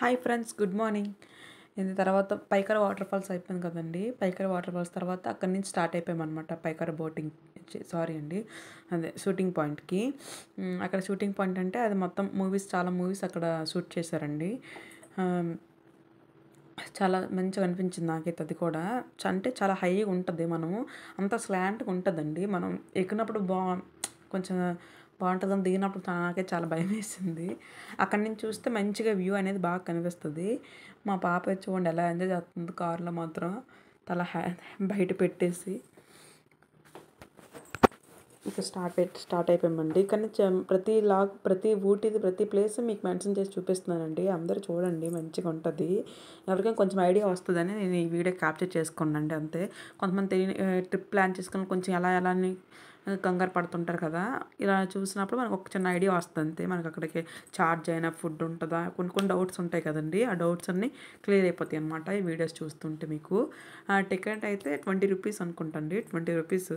Hi friends, good morning. ఇది తర్వాత పైకర water falls అయిపోయింది కదండి. పైకర వాటర్ ఫాల్స్ తర్వాత అక్కడి నుంచి స్టార్ట్ అయిపోయామన్నమాట పైకర బోటింగ్. సారీ అండి, అదే షూటింగ్ పాయింట్కి. అక్కడ షూటింగ్ పాయింట్ అంటే అది మొత్తం చాలా మూవీస్ అక్కడ షూట్ చేశారండి. చాలా మంచిగా అనిపించింది నాకైతే. అది కూడా అంటే చాలా హైగా ఉంటుంది, మనము అంత స్లాంట్గా ఉంటుందండి. మనం ఎక్కినప్పుడు కొంచెం బాగుంటుందని, దిగినప్పుడు నాకే చాలా భయం వేసింది. అక్కడి నుంచి చూస్తే మంచిగా వ్యూ అనేది బాగా కనిపిస్తుంది. మా పాప చూడండి ఎలా ఎంజాయ్ చేస్తుంది కారులో మాత్రం, తల బయట పెట్టేసి. ఇక స్టార్ట్ అయిపోయామండి. కానీ ప్రతి ఊటీది ప్రతి ప్లేస్ మీకు మెన్షన్ చేసి చూపిస్తున్నానండి. అందరూ చూడండి, మంచిగా ఉంటుంది. ఎవరికైనా కొంచెం ఐడియా వస్తుందని నేను ఈ వీడియో క్యాప్చర్ చేసుకున్నానండి అంతే. కొంతమంది ట్రిప్ ప్లాన్ చేసుకుని కొంచెం ఎలా అని కంగారు పడుతుంటారు కదా. ఇలా చూసినప్పుడు మనకు ఒక చిన్న ఐడియా వస్తుంది అంతే. మనకు అక్కడికి ఛార్జ్ అయినా ఫుడ్ ఉంటుందా, కొన్ని డౌట్స్ ఉంటాయి కదండి. ఆ డౌట్స్ అన్నీ క్లియర్ అయిపోతాయి అనమాట ఈ వీడియోస్ చూస్తుంటే. మీకు టికెట్ అయితే 20 రూపీస్ అనుకుంటండి. 20 rupees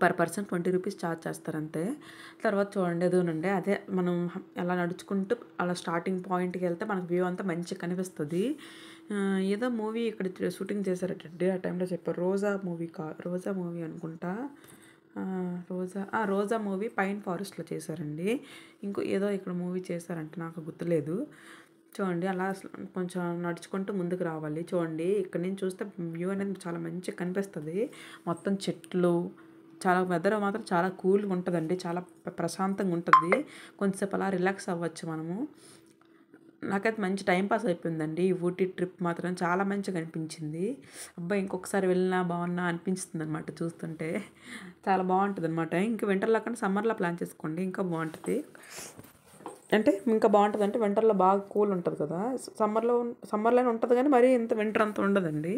per person 20 rupees charge చేస్తారంతే. తర్వాత చూడండి అదేనండి, అదే మనం అలా నడుచుకుంటూ అలా స్టార్టింగ్ పాయింట్కి వెళ్తే మనకు వ్యూ అంతా మంచిగా కనిపిస్తుంది. ఏదో మూవీ ఇక్కడ షూటింగ్ చేశారటండి ఆ టైంలో చెప్పారు. రోజా మూవీ అనుకుంటా. రోజా మూవీ పైన్ ఫారెస్ట్లో చేశారండి. ఏదో ఇక్కడ మూవీ చేశారంట, నాకు గుర్తులేదు. చూడండి అలా కొంచెం నడుచుకుంటూ ముందుకు రావాలి. చూడండి ఇక్కడ నుంచి చూస్తే వ్యూ అనేది చాలా మంచిగా కనిపిస్తుంది. మొత్తం చెట్లు, చాలా వెదర్ మాత్రం చాలా కూల్గా ఉంటుందండి. చాలా ప్రశాంతంగా ఉంటుంది. కొంచెంసేపు అలా రిలాక్స్ అవ్వచ్చు మనము. నాకైతే మంచి టైంపాస్ అయిపోయిందండి ఈ ఊటీ ట్రిప్ మాత్రం. చాలా మంచిగా అనిపించింది. అబ్బాయి ఇంకొకసారి వెళ్ళినా బాగున్నా అనిపిస్తుంది అనమాట చూస్తుంటే. చాలా బాగుంటుంది అనమాట. ఇంకా వింటర్లో కన్నా సమ్మర్లో ప్లాన్ చేసుకోండి, ఇంకా బాగుంటుంది. అంటే ఇంకా బాగుంటుంది అంటే వింటర్లో బాగా కూల్ ఉంటుంది కదా. సమ్మర్లోనే ఉంటుంది కానీ మరీ ఇంత వింటర్ అంత ఉండదండి.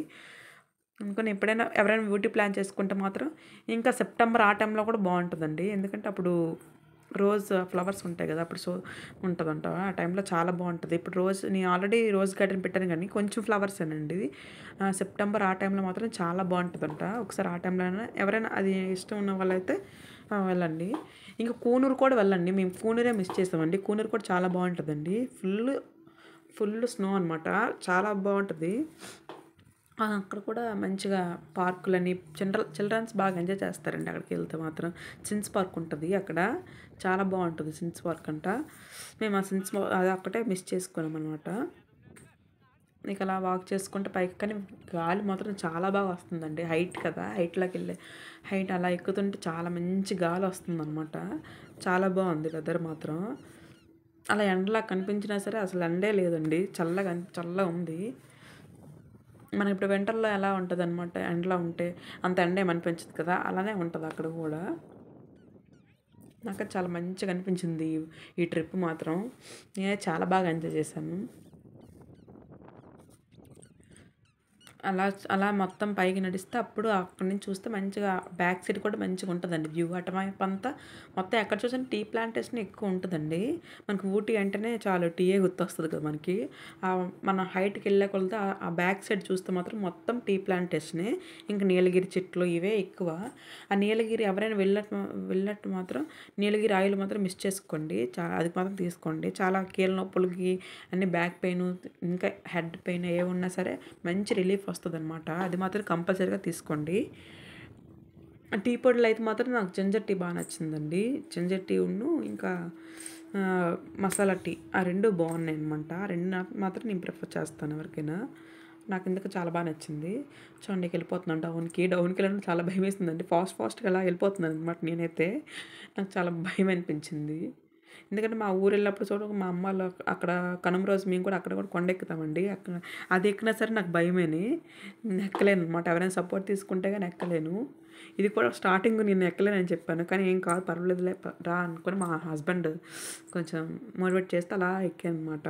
అందుకని ఎప్పుడైనా ఎవరైనా ఊటీ ప్లాన్ చేసుకుంటే మాత్రం ఇంకా సెప్టెంబర్ ఆ టైంలో కూడా బాగుంటుందండి. ఎందుకంటే అప్పుడు ఫ్లవర్స్ ఉంటాయి కదా, అప్పుడు ఉంటుందంట. ఆ టైంలో చాలా బాగుంటుంది. ఇప్పుడు నేను ఆల్రెడీ రోజ్ గార్డెన్ పెట్టాను కానీ కొంచెం ఫ్లవర్స్ ఏనండి. సెప్టెంబర్ ఆ టైంలో మాత్రం చాలా బాగుంటుందంట. ఒకసారి ఆ టైంలో ఎవరైనా అది ఇష్టం ఉన్న వాళ్ళైతే వెళ్ళండి. ఇంకా కూనూరు కూడా వెళ్ళండి. మేము కూనూరే మిస్ చేసామండి. కూనూరు కూడా చాలా బాగుంటుందండి. ఫుల్ స్నో అనమాట, చాలా బాగుంటుంది. అక్కడ కూడా మంచిగా పార్కులని చిల్డ్రన్స్ బాగా ఎంజాయ్ చేస్తారండి అక్కడికి వెళ్తే మాత్రం. సిన్స్ పార్క్ ఉంటుంది అక్కడ, చాలా బాగుంటుంది సిన్స్ పార్క్ అంట. మేము ఆ అది ఒక్కటే మిస్ చేసుకున్నాం అనమాట. ఇక అలా వాక్ చేసుకుంటే పైకి, కానీ గాలి మాత్రం చాలా బాగా వస్తుందండి. హైట్ కదా, హైట్ అలా ఎక్కుతుంటే చాలా మంచి గాలి వస్తుంది అనమాట. చాలా బాగుంది వెదర్ మాత్రం. అలా ఎండలా కనిపించినా సరే అసలు ఎండే లేదండి, చల్లగా ఉంది. మనం ఇప్పుడు వింటర్లో ఎలా ఉంటుంది అనమాట, ఎండలో ఉంటే అంత ఎండ ఏమనిపించదు కదా, అలానే ఉంటుంది అక్కడ కూడా. నాకు చాలా మంచిగా అనిపించింది ఈ ట్రిప్ మాత్రం. నేనే చాలా బాగా ఎంజాయ్ చేశాను. అలా మొత్తం పైకి నడిస్తే అప్పుడు అక్కడి నుంచి చూస్తే మంచిగా బ్యాక్ సైడ్ కూడా మంచిగా ఉంటుందండి వ్యూ. అటువైపు అంతా మొత్తం ఎక్కడ చూసినా టీ ప్లాంటేషన్ ఎక్కువ ఉంటుందండి. మనకు ఊటీ అంటేనే చాలు టీయే గుర్తొస్తుంది కదా మనకి. మన హైట్కి వెళ్ళే కొలత ఆ బ్యాక్ సైడ్ చూస్తే మాత్రం మొత్తం టీ ప్లాంటేషనే. ఇంకా నీలగిరి చెట్లు ఇవే ఎక్కువ. ఆ నీలగిరి ఎవరైనా వెళ్ళినట్టు మాత్రం నీలగిరి ఆయిల్ మాత్రం మిస్ చేసుకోండి. అది మాత్రం తీసుకోండి. చాలా కీళ్ళ నొప్పులకి, అన్ని బ్యాక్ పెయిన్, ఇంకా హెడ్ పెయిన్ ఏ ఉన్నా సరే మంచి రిలీఫ్ వస్తుంది అనమాట. అది మాత్రం కంపల్సరీగా తీసుకోండి. టీ పొడులు అయితే మాత్రం నాకు జింజర్ టీ బాగా నచ్చిందండి. జింజర్ టీ ఇంకా మసాలా టీ, ఆ రెండు బాగున్నాయి అనమాట. ఆ రెండు మాత్రం నేను ప్రిఫర్ చేస్తాను ఎవరికైనా. నాకు ఇందుకు చాలా బాగా నచ్చింది. చూడండికి వెళ్ళిపోతున్నాను డౌన్కి వెళ్ళడం చాలా భయం వేస్తుందండి. ఫాస్ట్గా అలా వెళ్ళిపోతున్నాను అనమాట నేనైతే. నాకు చాలా భయం అనిపించింది. ఎందుకంటే మా ఊరు వెళ్ళినప్పుడు మా అమ్మ వాళ్ళు అక్కడ కనుమ రోజు మేము కూడా అక్కడ కూడా కొండ ఎక్కుతామండి. అది ఎక్కినా సరే నాకు భయమేని, నేను ఎక్కలేను అనమాట. ఎవరైనా సపోర్ట్ తీసుకుంటే కానీ ఎక్కలేను. ఇది కూడా స్టార్టింగ్ నేను ఎక్కలేనని చెప్పాను, కానీ ఏం కాదు పర్వాలేదులే రా అనుకొని మా హస్బెండ్ కొంచెం మోటివేట్ చేస్తే అలా ఎక్కాను అనమాట.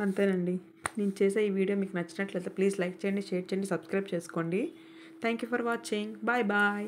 అంతేనండి. నేను చేసే ఈ వీడియో మీకు నచ్చినట్లయితే ప్లీజ్ లైక్ చేయండి, షేర్ చేయండి, సబ్స్క్రైబ్ చేసుకోండి. Thank you for watching. Bye.